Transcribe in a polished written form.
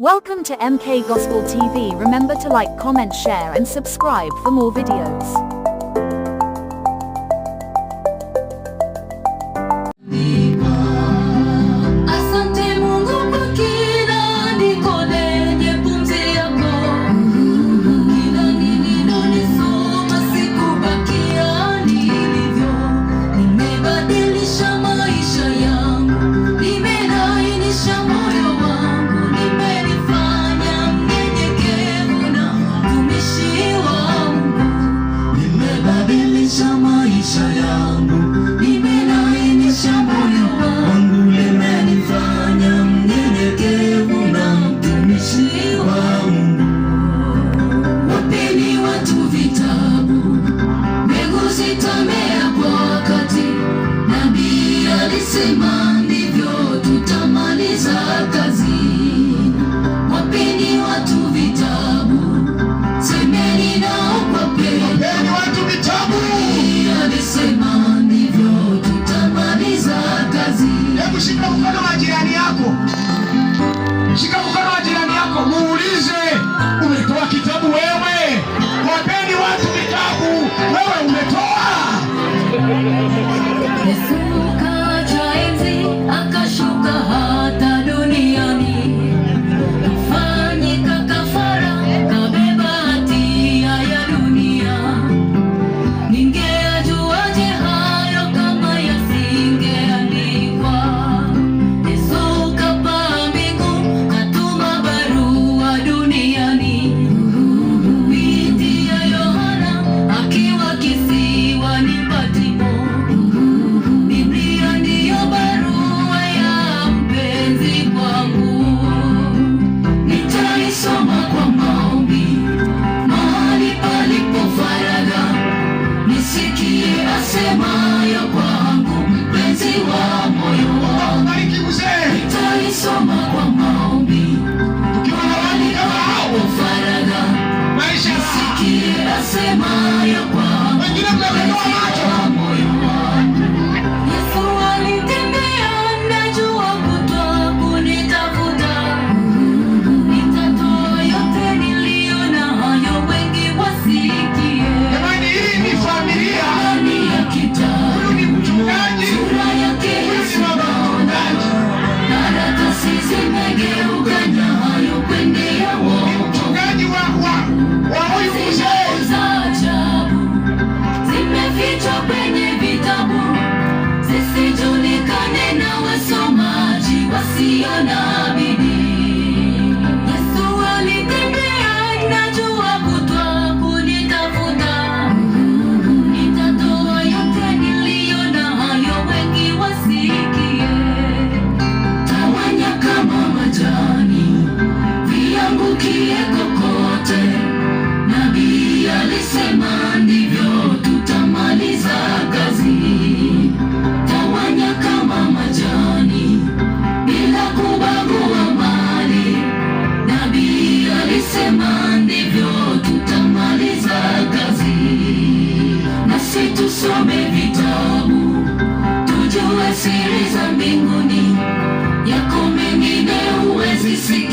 Welcome to MK Gospel TV. Remember to like, comment, share and subscribe for more videos. Shika mkono wa jirani yako, muulize, umetoa kitabu wewe? Wapeni watu vitabu, wewe umetoa? Yesu kaja enzi, akashuka hata duniani, kafanyika kafara, kabeba hatia ya dunia. Ningeyajuaje hayo kama yasingeandikwa? Yesu kapaa mbingu, katuma barua duniani, binti ya Yohana akiwa kisiwani Patmo. Biblia ndiyo barua ya mpenzi kwangu, nitaisoma kwa maombi mahali palipo faragha, nisikie asemayo kwangu mpenzi wa moyo wangu. Nitaisoma kwa maombi mahali palipo faragha, nisikie asemayo kwangu mpenzi wa moyo wangu. Yesu alitembea, najua kutwa kunitafuta, nitatoa yote niliyo nayo, wengi wasikie. Jamani, hii ni familia. Ndani ya kitabu, Huyu ni mchungaji. sura yake Yesu naona, karatasi zimegeuka nyayo kwendea uongo. Mchungaji wa huyu mzee. Za ajabu zimefichwa kwenye vitabu, zisijulikane na wasomaji wasio na bidii. Yesu alitembea, najua kutwa kunitafuta, nitatoa yote niliyo nayo, wengi wasikie. Tawanya kama majani, viangukie kokote. Nabii alisema ndivyo tutamaliza kazi. Tawanya kama majani bila kubagua mali. Nabii alisema ndivyo tutamaliza kazi. Nasi tusome vitabu, tujue siri za mbinguni, yako mengine huwezi sikia.